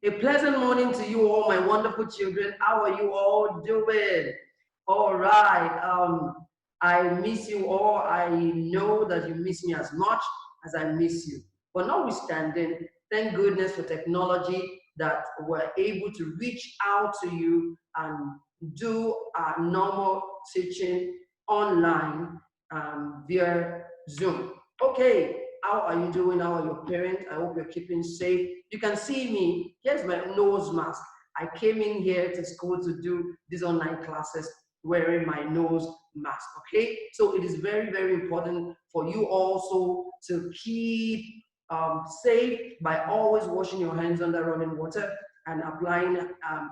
A pleasant morning to you all, my wonderful children. How are you all doing? All right. I miss you all. I know that you miss me as much as I miss you. But notwithstanding, thank goodness for technology that we're able to reach out to you and do our normal teaching online via Zoom. Okay, how are you doing? How are your parents? I hope you're keeping safe. You can see me. Here's my nose mask. I came in here to school to do these online classes wearing my nose mask. Okay, so it is very, very important for you also to keep safe by always washing your hands under running water and applying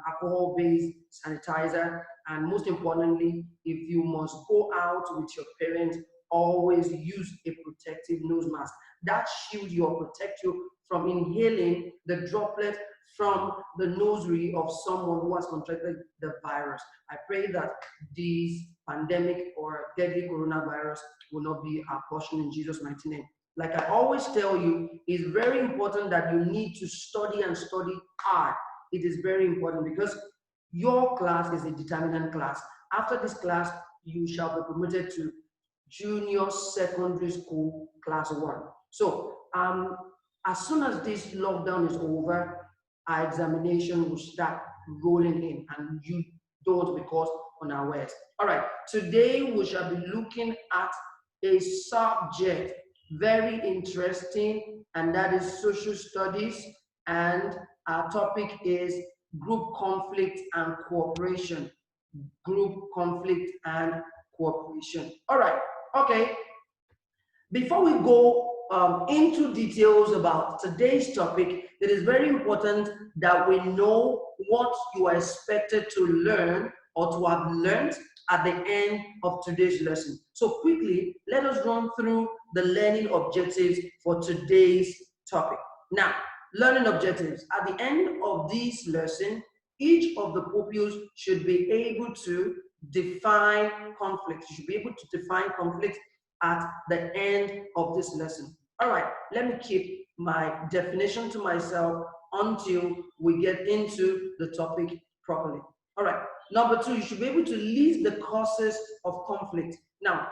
alcohol-based sanitizer. And most importantly, if you must go out with your parents, always use a protective nose mask. That shield you or protect you from inhaling the droplet from the nosary of someone who has contracted the virus. I pray that this pandemic or deadly coronavirus will not be our portion in Jesus' mighty name. Like I always tell you, it's very important that you need to study and study hard. It is very important because your class is a determinant class. After this class, you shall be promoted to junior secondary school class 1. So as soon as this lockdown is over, our examination will start rolling in and you don't be caught unawares. All right, today we shall be looking at a subject very interesting, and that is social studies, and our topic is group conflict and cooperation. Group conflict and cooperation. All right, okay. Before we go into details about today's topic, it is very important that we know what you are expected to learn or to have learned at the end of today's lesson. So quickly, let us run through the learning objectives for today's topic. Now, learning objectives. At the end of this lesson, each of the pupils should be able to define conflict. You should be able to define conflict at the end of this lesson. All right, let me keep my definition to myself until we get into the topic properly. All right, number 2, you should be able to list the causes of conflict. Now,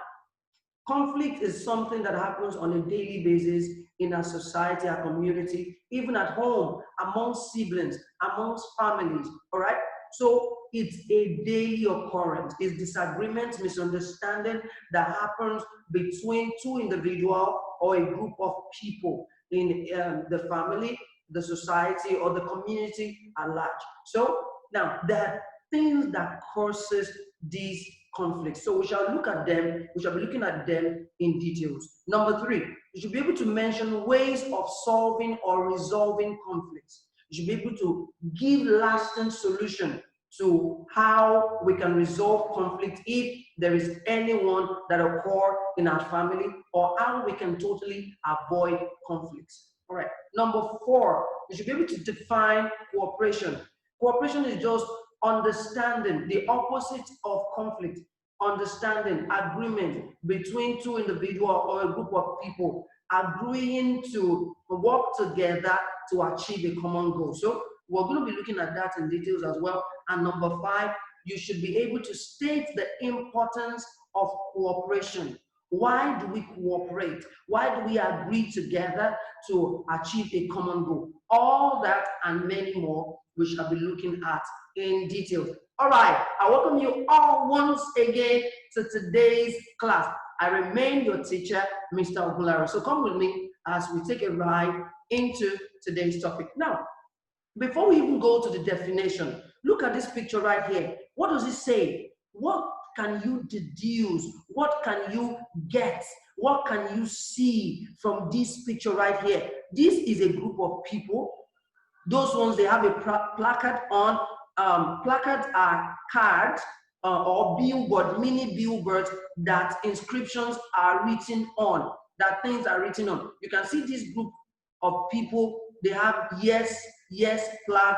conflict is something that happens on a daily basis in our society, our community, even at home, amongst siblings, amongst families, all right? So it's a daily occurrence. It's disagreement, misunderstanding that happens between two individuals or a group of people in the family, the society, or the community at large. So now there are things that causes these conflicts. So we shall look at them, we shall be looking at them in details. Number 3, you should be able to mention ways of solving or resolving conflicts. You should be able to give lasting solution to how we can resolve conflict if there is anyone that occur in our family, or how we can totally avoid conflicts. All right. Number 4, you should be able to define cooperation. Cooperation is just understanding the opposite of conflict, understanding, agreement between two individuals or a group of people, agreeing to work together to achieve a common goal. So we're going to be looking at that in details as well. And number 5, you should be able to state the importance of cooperation. Why do we cooperate? Why do we agree together to achieve a common goal? All that and many more we shall be looking at in detail. All right, I welcome you all once again to today's class. I remain your teacher, Mr. Ogunlari. So come with me as we take a ride into today's topic. Now, before we even go to the definition, look at this picture right here. What does it say? What can you deduce? What can you get? What can you see from this picture right here? This is a group of people. Those ones, they have a placard on. Placards are cards or billboard, mini billboards that inscriptions are written on, that things are written on. You can see this group of people, they have yes, yes flag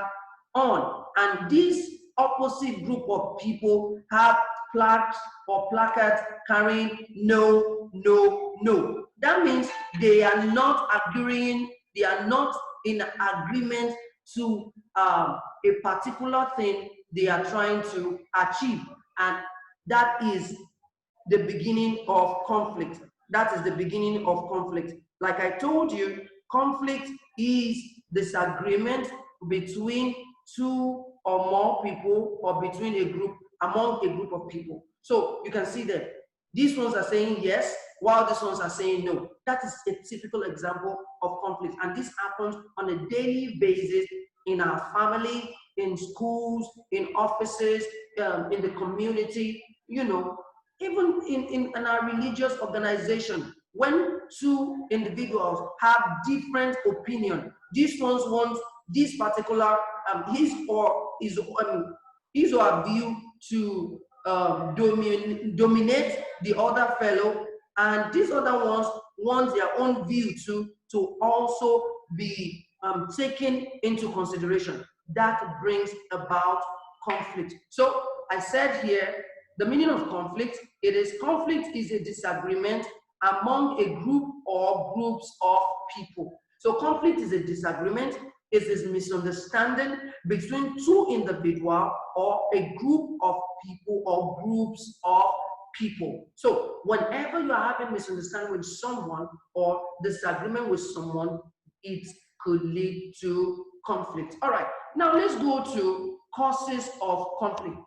on. And this opposite group of people have flags or placards carrying no, no, no. That means they are not agreeing, they are not in agreement to a particular thing they are trying to achieve. And that is the beginning of conflict. That is the beginning of conflict. Like I told you, conflict is disagreement between two or more people, or between a group, among a group of people. So you can see that these ones are saying yes, while these ones are saying no. That is a typical example of conflict. And this happens on a daily basis in our family, in schools, in offices, in the community, you know, even in our religious organization. When two individuals have different opinion, these ones want this particular his or her view to dominate the other fellow, and these other ones want their own view to also be taken into consideration. That brings about conflict. So I said here, the meaning of conflict, conflict is a disagreement among a group or groups of people. So conflict is a disagreement, it is misunderstanding between two individuals or a group of people or groups of people. So whenever you are having misunderstanding with someone or disagreement with someone, it could lead to conflict. All right, now let's go to causes of conflict.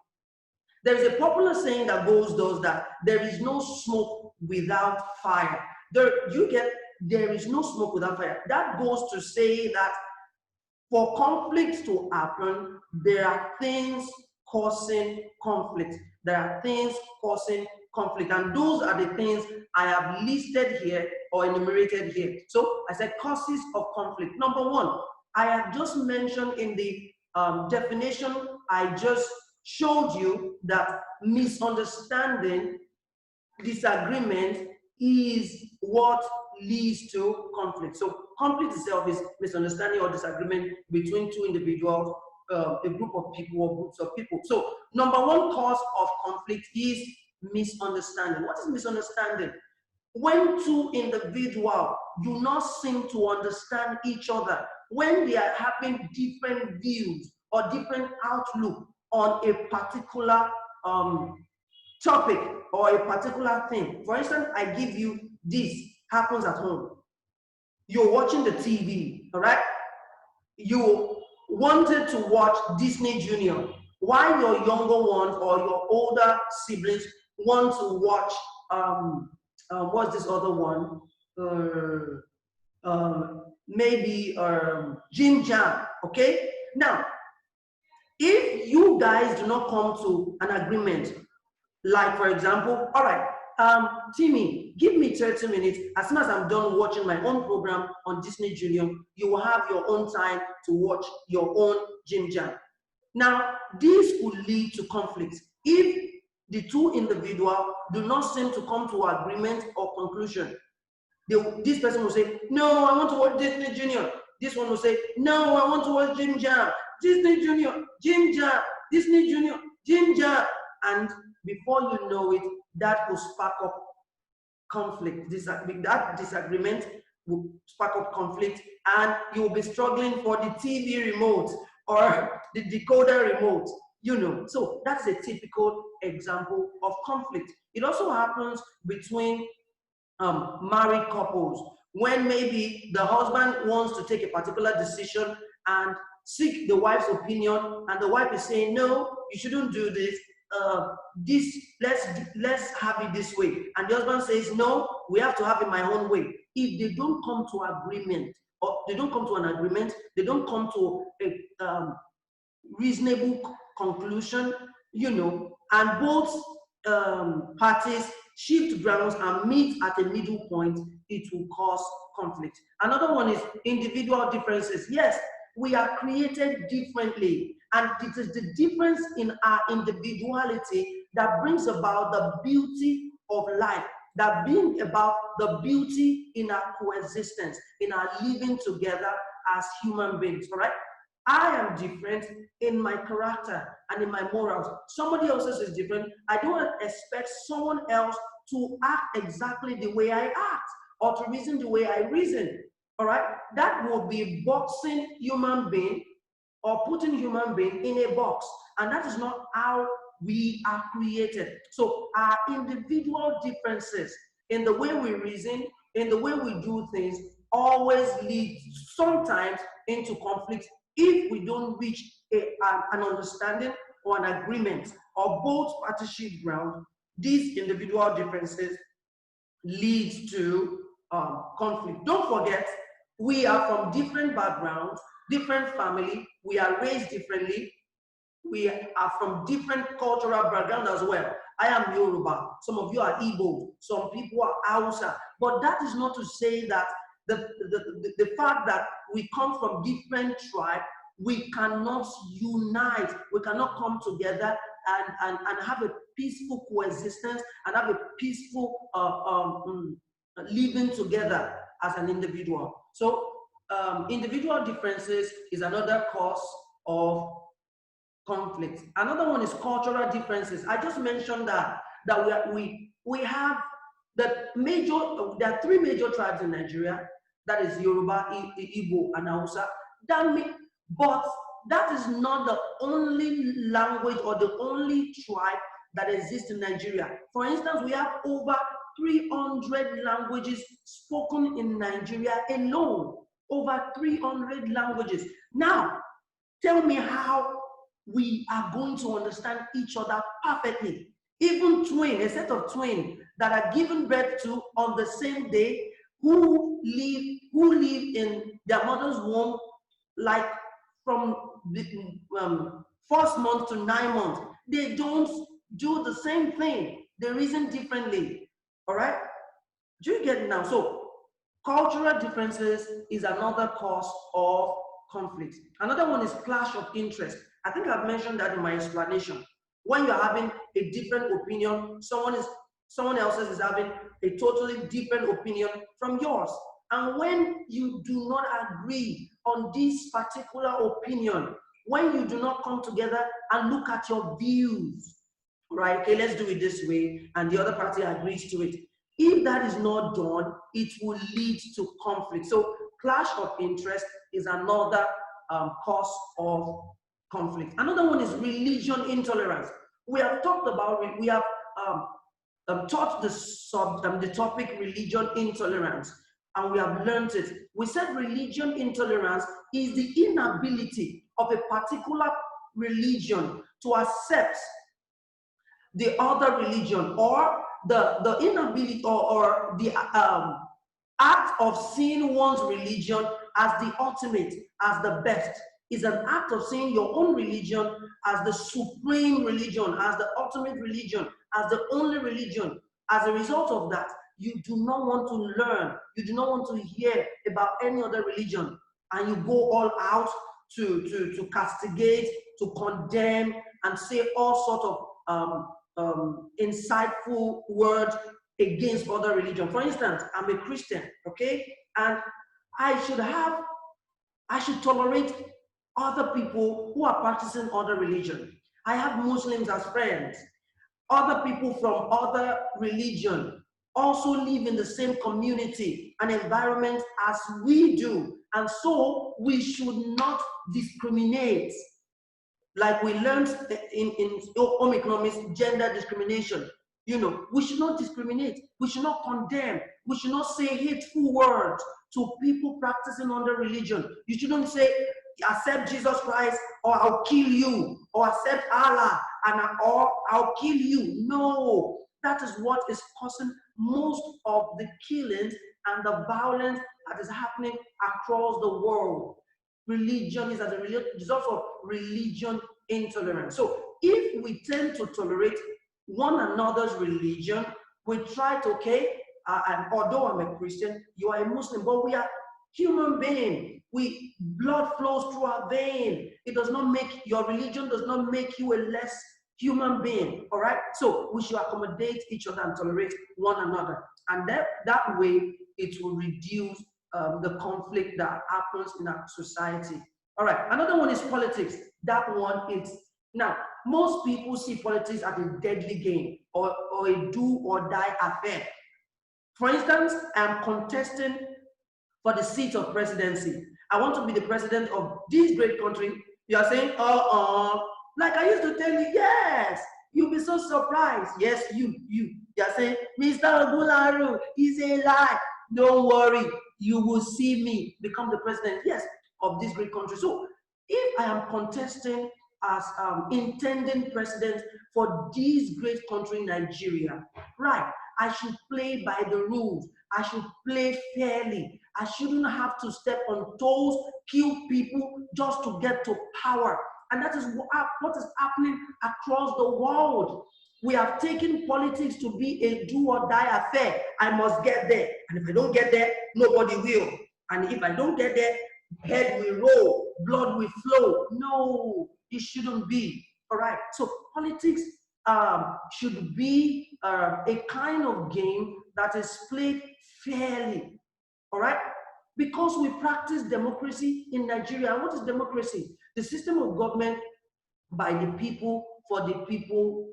There is a popular saying that goes that there is no smoke without fire. There is no smoke without fire. That goes to say that for conflict to happen, there are things causing conflict. There are things causing conflict, and those are the things I have listed here or enumerated here. So I said causes of conflict. Number one, I have just mentioned in the definition I just showed you that misunderstanding, disagreement is what leads to conflict. So conflict itself is misunderstanding or disagreement between two individuals, a group of people or groups of people. So number one cause of conflict is misunderstanding. What is misunderstanding? When two individuals do not seem to understand each other, when they are having different views or different outlook on a particular topic or a particular thing. For instance, I give you this happens at home. You're watching the TV, all right? You wanted to watch Disney Junior, while your younger ones or your older siblings want to watch what's this other one? Maybe Jim Jam. Okay. Now, if you guys do not come to an agreement, like for example, all right, Timmy, give me 30 minutes. As soon as I'm done watching my own program on Disney Junior, you will have your own time to watch your own Jim Jam. Now, this could lead to conflict if the two individuals do not seem to come to agreement or conclusion. This person will say, no, I want to watch Disney Junior. This one will say, no, I want to watch Jim Jam. Disney Junior, Jim Jam, Disney Junior, Jim Jam. And before you know it, that will spark up conflict. That disagreement will spark up conflict, and you will be struggling for the TV remote or the decoder remote, you know. So that's a typical example of conflict. It also happens between married couples, when maybe the husband wants to take a particular decision and seek the wife's opinion, and the wife is saying, no, you shouldn't do this, let's have it this way, and the husband says, no, we have to have it my own way. If they don't come to agreement, or they don't come to an agreement, they don't come to a reasonable conclusion, you know, and both parties shift grounds and meet at a middle point, it will cause conflict. Another one is individual differences. Yes, we are created differently, and it is the difference in our individuality that brings about the beauty of life, that brings about the beauty in our coexistence, in our living together as human beings, all right? I am different in my character and in my morals. Somebody else's is different. I don't expect someone else to act exactly the way I act or to reason the way I reason. All right? That would be boxing human being or putting human being in a box. And that is not how we are created. So our individual differences in the way we reason, in the way we do things, always lead sometimes into conflict if we don't reach an understanding or an agreement, or both parties shift ground. These individual differences leads to conflict. Don't forget, we are from different backgrounds, different family, we are raised differently, we are from different cultural background as well. I am Yoruba, some of you are Igbo, some people are Hausa, but that is not to say that the fact that we come from different tribes, we cannot unite, we cannot come together and have a peaceful coexistence and have a peaceful living together as an individual. So individual differences is another cause of conflict. Another one is cultural differences. I just mentioned that we have the major, there are three major tribes in Nigeria. That is Yoruba, Igbo, and Hausa. But that is not the only language or the only tribe that exists in Nigeria. For instance, we have over 300 languages spoken in Nigeria alone. Over 300 languages. Now, tell me how we are going to understand each other perfectly. Even twin, a set of twins that are given birth to on the same day, who live in their mother's womb, like from the first month to 9 months, they don't do the same thing. They reason differently. All right? Do you get it now? So cultural differences is another cause of conflict. Another one is clash of interest. I think I've mentioned that in my explanation. When you're having a different opinion, someone else is having a totally different opinion from yours. And when you do not agree on this particular opinion, when you do not come together and look at your views, right? Okay, let's do it this way, and the other party agrees to it. If that is not done, it will lead to conflict. So clash of interest is another cause of conflict. Another one is religion intolerance. We have talked about it. We have taught the topic religion intolerance, and we have learned it. We said religion intolerance is the inability of a particular religion to accept the other religion, or the inability or the act of seeing one's religion as the ultimate, as the best, is an act of seeing your own religion as the supreme religion, as the ultimate religion, as the only religion. As a result of that, you do not want to learn, you do not want to hear about any other religion, and you go all out to castigate, to condemn, and say all sorts of insightful words against other religion. For instance, I'm a Christian, okay, and I should tolerate other people who are practicing other religion. I have Muslims as friends. Other people from other religion also live in the same community and environment as we do, and so we should not discriminate. Like we learned in home economics, gender discrimination. You know, we should not discriminate. We should not condemn. We should not say hateful words to people practicing under religion. You shouldn't say, accept Jesus Christ or I'll kill you, or accept Allah or I'll kill you. No, that is what is causing most of the killings and the violence that is happening across the world. Religion is as a result of religion intolerance. So if we tend to tolerate one another's religion, we try to, okay, and although I'm a Christian, you are a Muslim, but we are human beings. Blood flows through our vein. It does not make, your religion does not make you a less human being, all right? So we should accommodate each other and tolerate one another. And that way, it will reduce the conflict that happens in our society. All right, another one is politics. That one is, now, most people see politics as a deadly game or a do or die affair. For instance, I'm contesting for the seat of presidency. I want to be the president of this great country. You are saying, like I used to tell you, yes, you'll be so surprised. Yes, you are saying, Mr. Ogularu is a lie. Don't worry, you will see me become the president, yes, of this great country. So if I am contesting as intending president for this great country, Nigeria, right, I should play by the rules. I should play fairly. I shouldn't have to step on toes, kill people just to get to power. And that is what is happening across the world. We have taken politics to be a do or die affair. I must get there. And if I don't get there, nobody will. And if I don't get there, head will roll, blood will flow. No, it shouldn't be. All right. So politics should be a kind of game that is played fairly. All right. Because we practice democracy in Nigeria. And what is democracy? The system of government by the people, for the people.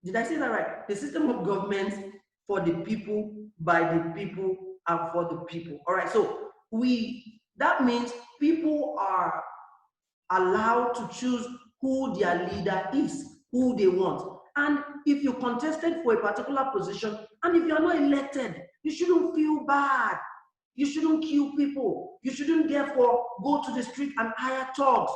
Did I say that right? The system of government for the people, by the people, and for the people. All right. So that means people are allowed to choose who their leader is, who they want. And if you contested for a particular position, and if you're not elected, you shouldn't feel bad. You shouldn't kill people. You shouldn't therefore go to the street and hire thugs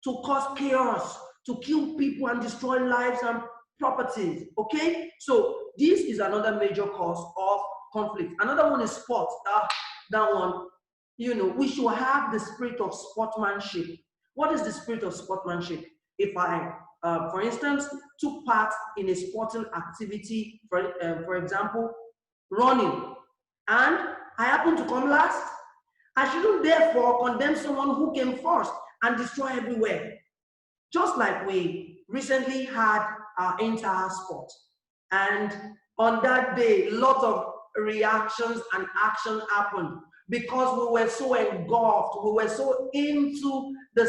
to cause chaos, to kill people and destroy lives and properties. Okay? So this is another major cause of conflict. Another one is sports. That one, we should have the spirit of sportsmanship. What is the spirit of sportsmanship? If I, for instance, took part in a sporting activity, for example, running, and I happen to come last, I shouldn't therefore condemn someone who came first and destroy everywhere. Just like we recently had our entire sport. And on that day, lots of reactions and action happened because we were so engulfed, we were so into the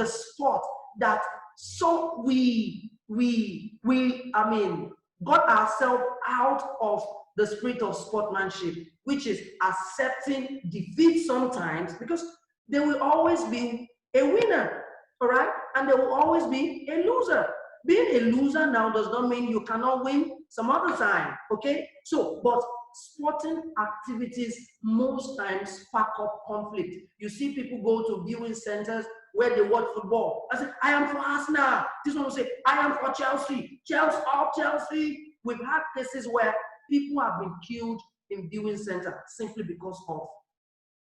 sport that we got ourselves out of the spirit of sportsmanship, which is accepting defeat sometimes, because there will always be a winner, all right? And there will always be a loser. Being a loser now does not mean you cannot win some other time, okay? So, but sporting activities most times spark up conflict. You see people go to viewing centers where they watch football. I say, I am for Arsenal. This one will say, I am for Chelsea. Chelsea up, Chelsea. We've had cases where people have been killed in viewing centers simply because of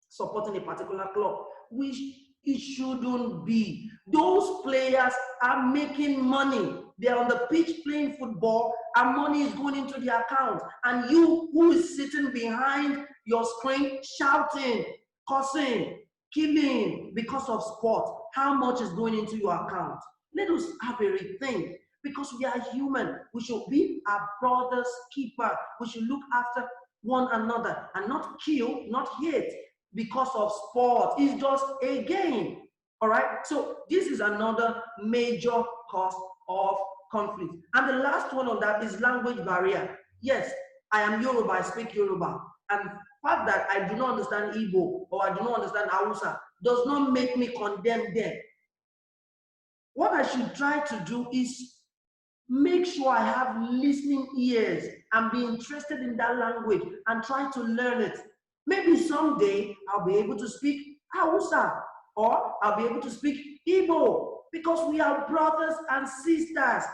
supporting a particular club, which it shouldn't be. Those players are making money. They're on the pitch playing football, and money is going into their account. And you, who is sitting behind your screen, shouting, cursing, killing because of sport, how much is going into your account? Let us have a rethink, because we are human. We should be our brother's keeper. We should look after one another and not kill, not hate because of sport. It's just a game. All right. So this is another major cause of conflict. And the last one on that is language barrier. Yes, I am Yoruba, I speak Yoruba. And the fact that I do not understand Igbo or I do not understand Hausa does not make me condemn them. What I should try to do is make sure I have listening ears and be interested in that language and try to learn it. Maybe someday I'll be able to speak Hausa or I'll be able to speak Igbo, because we are brothers and sisters.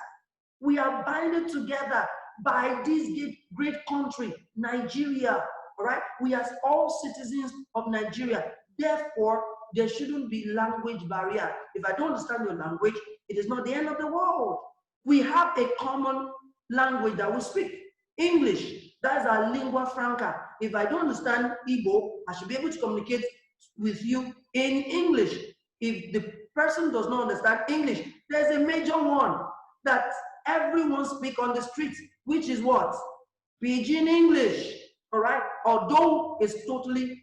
We are binded together by this great country, Nigeria. All right? We are all citizens of Nigeria. Therefore, there shouldn't be language barrier. If I don't understand your language, it is not the end of the world. We have a common language that we speak, English. That's our lingua franca. If I don't understand Igbo, I should be able to communicate with you in English. If the person does not understand English, there's a major one that everyone speaks on the street, which is what? Pidgin English, all right? Although it's totally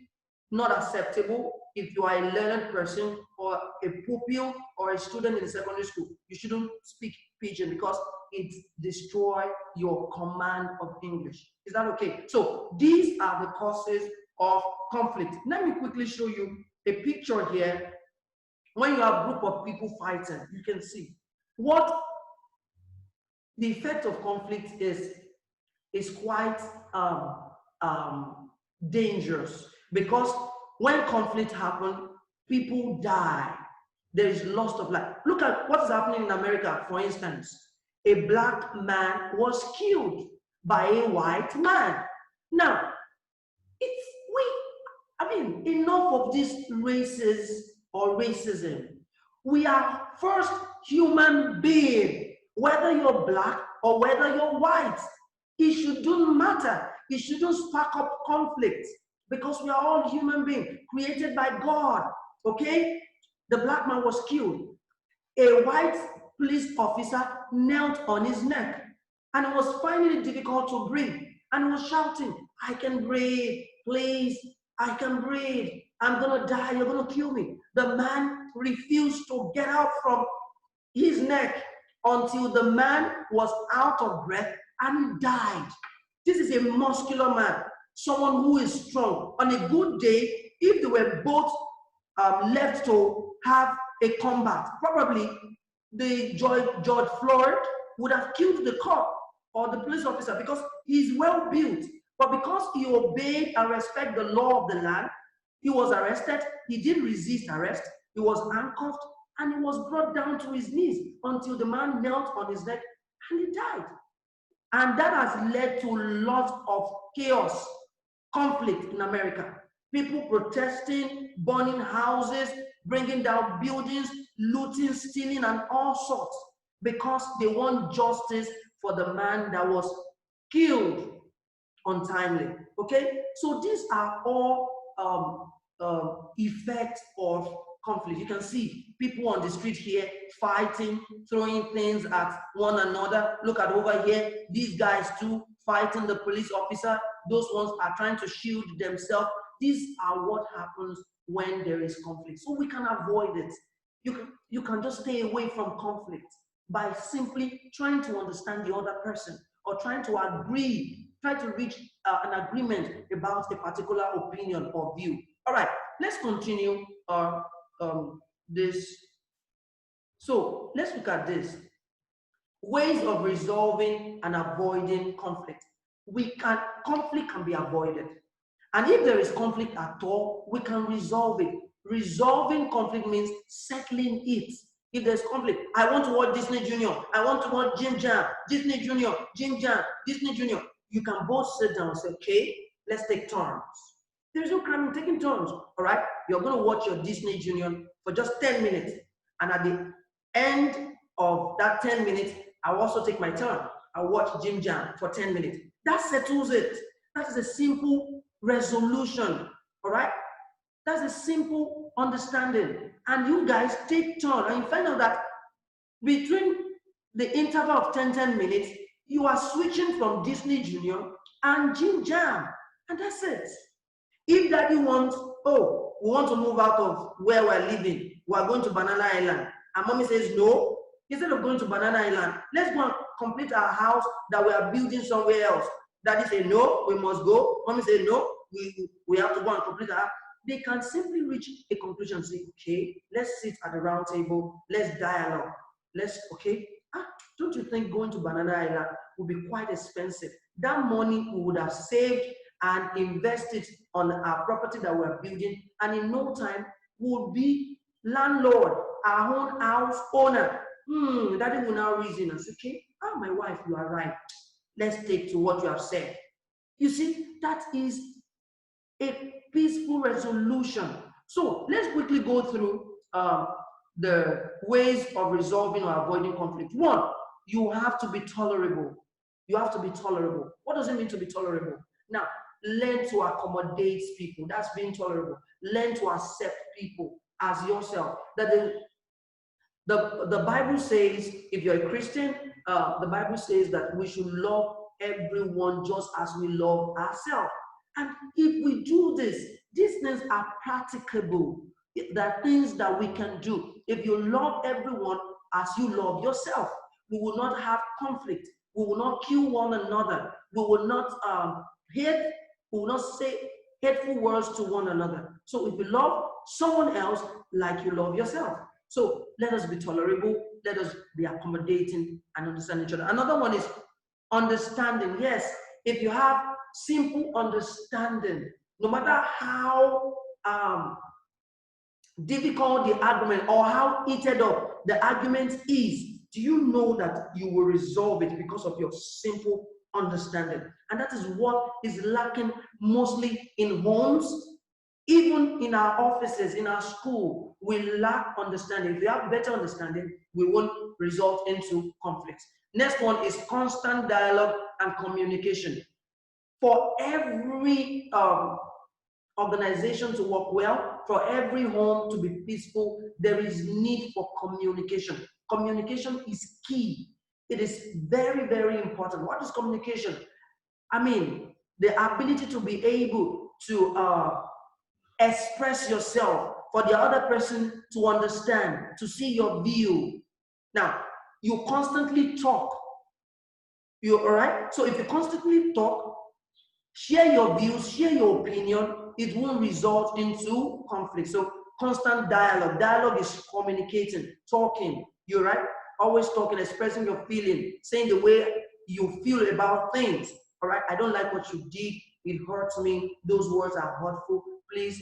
not acceptable if you are a learned person or a pupil or a student in secondary school. You shouldn't speak Pidgin because it destroys your command of English. Is that okay? So these are the causes of conflict. Let me quickly show you a picture here when you have a group of people fighting, you can see what the effect of conflict is quite dangerous, because when conflict happens, people die. There is loss of life. Look at what is happening in America, for instance. A black man was killed by a white man. Now, enough of these races or racism. We are first human being, whether you're black or whether you're white. It shouldn't matter. It shouldn't spark up conflict, because we are all human beings created by God. Okay? The black man was killed. A white police officer knelt on his neck and was finding it difficult to breathe and was shouting, "I can breathe, please, I can breathe. I'm gonna die, you're gonna kill me." The man refused to get out from his neck until the man was out of breath and he died. This is a muscular man, someone who is strong. On a good day, if they were both left to have a combat, probably the George Floyd would have killed the cop or the police officer, because he's well built. But because he obeyed and respected the law of the land, he was arrested. He didn't resist arrest. He was handcuffed and he was brought down to his knees until the man knelt on his neck and he died. And that has led to lots of chaos, conflict in America. People protesting, burning houses, bringing down buildings, looting, stealing, and all sorts, because they want justice for the man that was killed untimely. Okay, so these are all effects of conflict. You can see people on the street here fighting, throwing things at one another. Look at over here, these guys too fighting the police officer. Those ones are trying to shield themselves. These are what happens when there is conflict. So we can avoid it. You can just stay away from conflict by simply trying to understand the other person, or trying to agree, try to reach an agreement about a particular opinion or view. All right, let's continue this. So let's look at this. Ways of resolving and avoiding conflict. Conflict can be avoided. And if there is conflict at all, we can resolve it. Resolving conflict means settling it. If there's conflict, I want to watch Disney Junior, I want to watch Jim Jam, Disney Junior, Jim Jam, Disney Junior. You can both sit down and say, okay, let's take turns. There's no crime in taking turns, all right? You're going to watch your Disney Junior for just 10 minutes. And at the end of that 10 minutes, I'll also take my turn. I'll watch Jim Jam for 10 minutes. That settles it. That is a simple resolution, all right? That's a simple understanding. And you guys take turn, and you find out that between the interval of 10 minutes, you are switching from Disney Junior and Jim Jam, and that's it. If daddy wants, oh, we want to move out of where we're living, we are going to Banana Island, and mommy says no, instead of going to Banana Island, let's go and complete our house that we are building somewhere else. Daddy say no, we must go. Mommy say no, we have to go and complete our house. They can simply reach a conclusion, say, okay, let's sit at the round table, let's dialogue, don't you think going to Banana Island would be quite expensive? That money we would have saved and invested on our property that we're building, and in no time we would be landlord, our own house owner. Daddy will now reason and say, okay, my wife, you are right. Let's take to what you have said. You see, that is a peaceful resolution. So let's quickly go through the ways of resolving or avoiding conflict. One, you have to be tolerable. You have to be tolerable. What does it mean to be tolerable? Now, learn to accommodate people. That's being tolerable. Learn to accept people as yourself. That the Bible says, if you're a Christian, the Bible says that we should love everyone just as we love ourselves. And if we do this, these things are practicable. There are things that we can do. If you love everyone as you love yourself, we will not have conflict. We will not kill one another. We will not hate. We will not say hateful words to one another. So if we love someone else like you love yourself. So let us be tolerable, let us be accommodating and understand each other. Another one is understanding. Yes, if you have simple understanding, no matter how difficult the argument or how heated up the argument is, do you know that you will resolve it because of your simple understanding? And that is what is lacking mostly in homes, even in our offices, in our school. We lack understanding. If we have better understanding, we won't result into conflicts. Next one is constant dialogue and communication. For every organization to work well, for every home to be peaceful, there is need for communication. Communication is key. It is very, very important. What is communication? I mean, the ability to be able to express yourself for the other person to understand, to see your view. Now, you constantly talk. You all right? So if you constantly talk, share your views, share your opinion, it won't result into conflict. So constant dialogue. Dialogue is communicating, talking. You're right? Always talking, expressing your feeling, saying the way you feel about things. All right? I don't like what you did. It hurts me. Those words are hurtful. Please,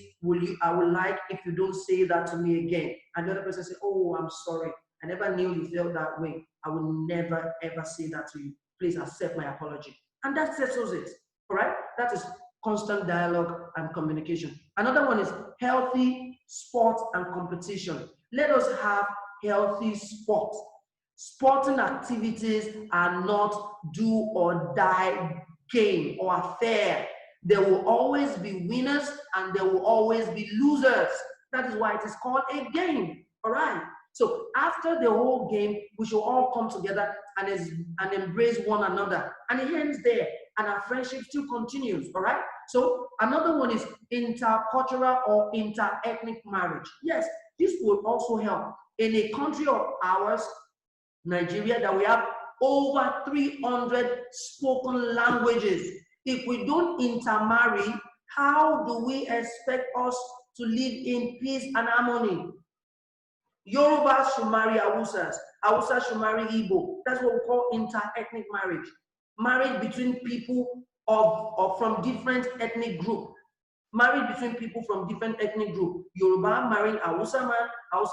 I would like if you don't say that to me again. And the other person say, oh, I'm sorry. I never knew you felt that way. I will never, ever say that to you. Please accept my apology. And that settles it. All right? That is constant dialogue and communication. Another one is healthy sport and competition. Let us have healthy sport. Sporting activities are not do or die game or affair. There will always be winners and there will always be losers. That is why it is called a game. All right? So after the whole game, we should all come together and embrace one another. And it ends there. And our friendship still continues. All right? So another one is intercultural or inter-ethnic marriage. Yes, this will also help. In a country of ours, Nigeria, that we have over 300 spoken languages. If we don't intermarry, how do we expect us to live in peace and harmony? Yoruba should marry Hausas. Hausa should marry Igbo. That's what we call inter-ethnic marriage. Marriage between people from different ethnic group. Marriage between people from different ethnic group. Yoruba marrying Hausa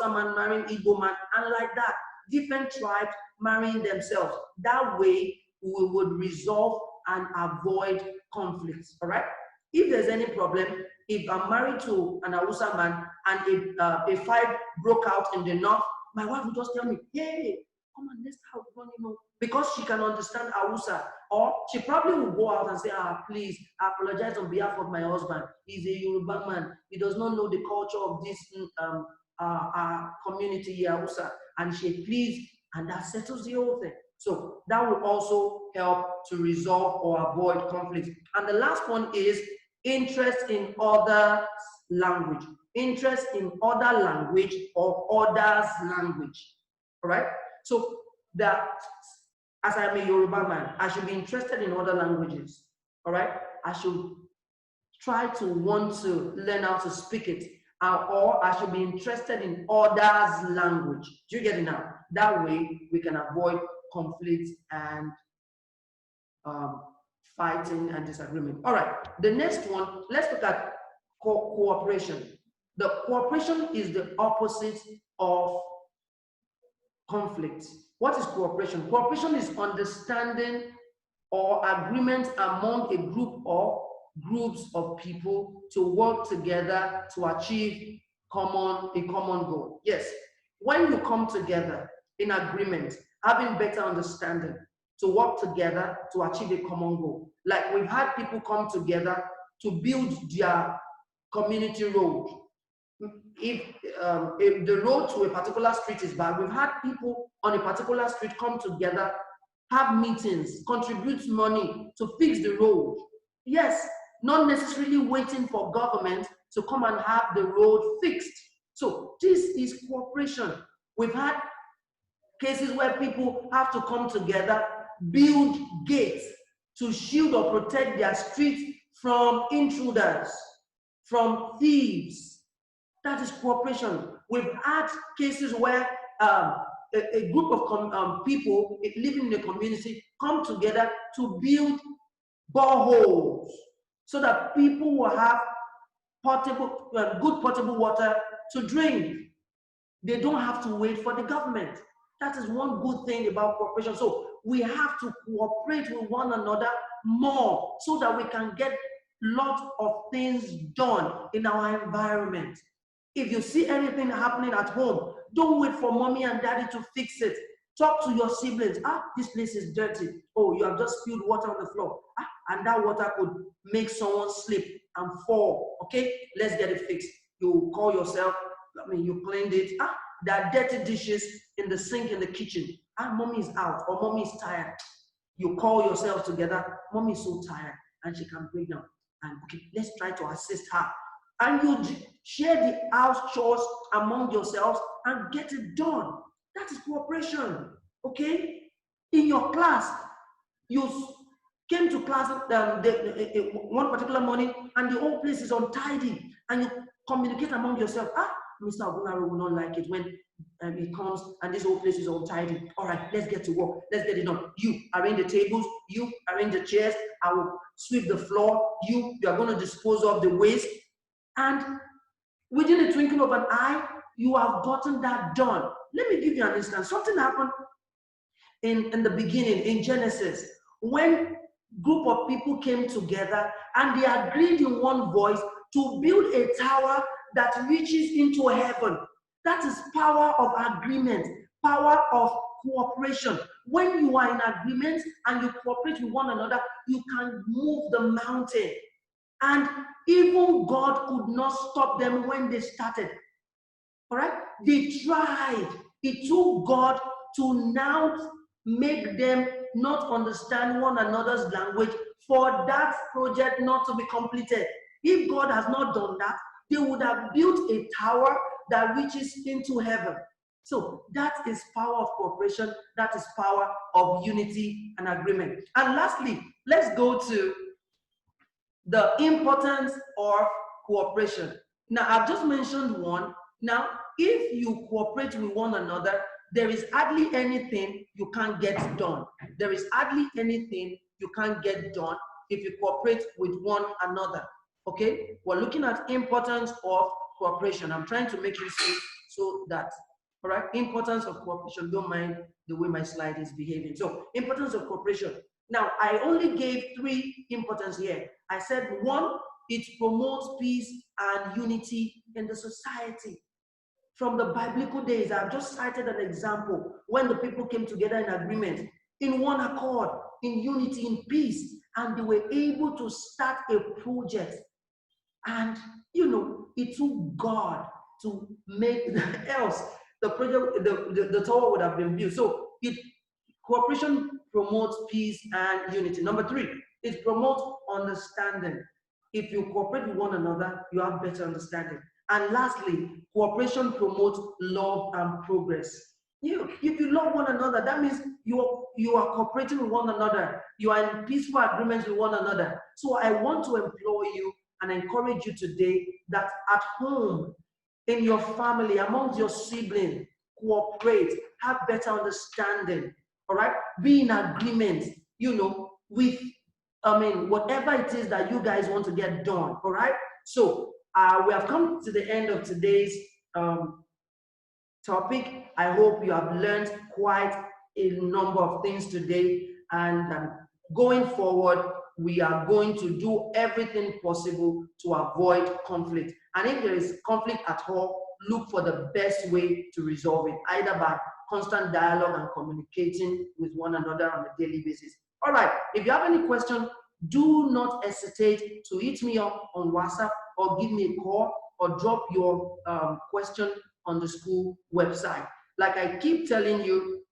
man marrying Igbo man, and like that. Different tribes marrying themselves. That way, we would resolve and avoid conflicts. All right? If there's any problem, if I'm married to an Hausa man and a fight broke out in the north, my wife will just tell me, hey, come on, let's have fun, you know, because she can understand Hausa. Or she probably will go out and say, please, I apologize on behalf of my husband. He's a Yoruba man. He does not know the culture of this community here, Hausa. And she please, and that settles the whole thing. So that will also help to resolve or avoid conflict. And the last one is interest in other language. Interest in other language or others' language. All right? So that, as I'm a Yoruba man, I should be interested in other languages. All right? I should try to want to learn how to speak it. Or I should be interested in others' language. Do you get it now? That way, we can avoid conflict and fighting and disagreement. All right, the next one, let's look at cooperation. The cooperation is the opposite of conflict. What is cooperation? Cooperation is understanding or agreement among a group or groups of people to work together to achieve a common goal. Yes, when you come together in agreement, having better understanding, to work together to achieve a common goal. Like we've had people come together to build their community road. If the road to a particular street is bad, we've had people on a particular street come together, have meetings, contribute money to fix the road. Yes, not necessarily waiting for government to come and have the road fixed. So this is cooperation. We've had cases where people have to come together, build gates to shield or protect their streets from intruders, from thieves. That is cooperation. We've had cases where a group of people living in a community come together to build boreholes so that people will have portable, good potable water to drink. They don't have to wait for the government. That is one good thing about cooperation. So we have to cooperate with one another more so that we can get lots of things done in our environment. If you see anything happening at home, don't wait for mommy and daddy to fix it. Talk to your siblings. This place is dirty. Oh, you have just spilled water on the floor. And that water could make someone slip and fall. Okay, let's get it fixed. You call yourself, you cleaned it. There are dirty dishes in the sink in the kitchen. Mommy is out or mommy is tired. You call yourself together. Mommy is so tired and she can break down. And okay, let's try to assist her. And you share the house chores among yourselves and get it done. That is cooperation. Okay? In your class, you came to class one particular morning and the whole place is untidy, and you communicate among yourself. Mr. Ogunaro will not like it when he comes and this whole place is untidy. All right, let's get to work. Let's get it done. You arrange the tables. You arrange the chairs. I will sweep the floor. You are going to dispose of the waste. And within a twinkling of an eye, you have gotten that done. Let me give you an instance. Something happened in the beginning, in Genesis, when group of people came together and they agreed in one voice to build a tower that reaches into heaven. That is power of agreement, power of cooperation. When you are in agreement and you cooperate with one another, you can move the mountain. And even God could not stop them when they started. All right? They tried. It took God to now make them not understand one another's language for that project not to be completed. If God has not done that, they would have built a tower that reaches into heaven. So that is power of cooperation. That is power of unity and agreement. And lastly, let's go to the importance of cooperation. Now, I've just mentioned one. Now, if you cooperate with one another, there is hardly anything you can't get done. There is hardly anything you can't get done if you cooperate with one another. Okay? We're looking at importance of cooperation. I'm trying to make you see so that, all right, importance of cooperation. Don't mind the way my slide is behaving. So, importance of cooperation. Now, I only gave 3 importance here. I said 1, it promotes peace and unity in the society. From the biblical days, I've just cited an example when the people came together in agreement, in one accord, in unity, in peace, and they were able to start a project. And, it took God to make else the project, the tower would have been built. So, cooperation promotes peace and unity. Number 3, it promotes understanding. If you cooperate with one another, you have better understanding. And lastly, cooperation promotes love and progress. If you love one another, that means you are cooperating with one another. You are in peaceful agreement with one another. So I want to implore you and encourage you today that at home, in your family, amongst your siblings, cooperate, have better understanding. All right, be in agreement, with, whatever it is that you guys want to get done. All right, so we have come to the end of today's topic. I hope you have learned quite a number of things today, and going forward, we are going to do everything possible to avoid conflict. And if there is conflict at all, look for the best way to resolve it, either by constant dialogue and communicating with one another on a daily basis. All right, if you have any question, do not hesitate to hit me up on WhatsApp or give me a call or drop your question on the school website. Like I keep telling you,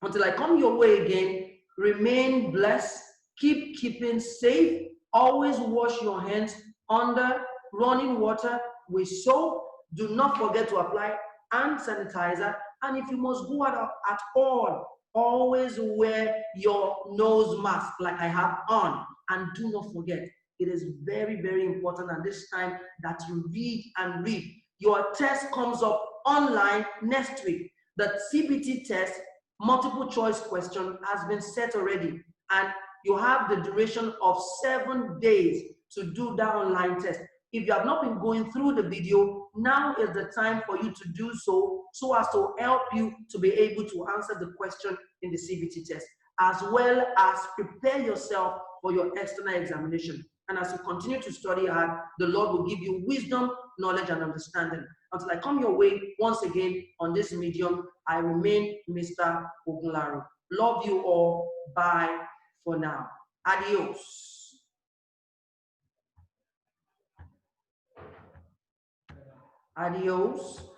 until I come your way again, remain blessed, keep keeping safe, always wash your hands under running water with soap. Do not forget to apply hand sanitizer. And if you must go out at all, always wear your nose mask like I have on. And do not forget, it is very, very important at this time that you read and read. your test comes up online next week. The CBT test, multiple choice question, has been set already, and you have the duration of 7 days to do that online test. If you have not been going through the video, now is the time for you to do so, so as to help you to be able to answer the question in the CBT test, as well as prepare yourself for your external examination. And as you continue to study hard, the Lord will give you wisdom, knowledge, and understanding. Until I come your way once again on this medium, I remain Mr. Ogunlaro. Love you all. Bye for now. Adios. Adios.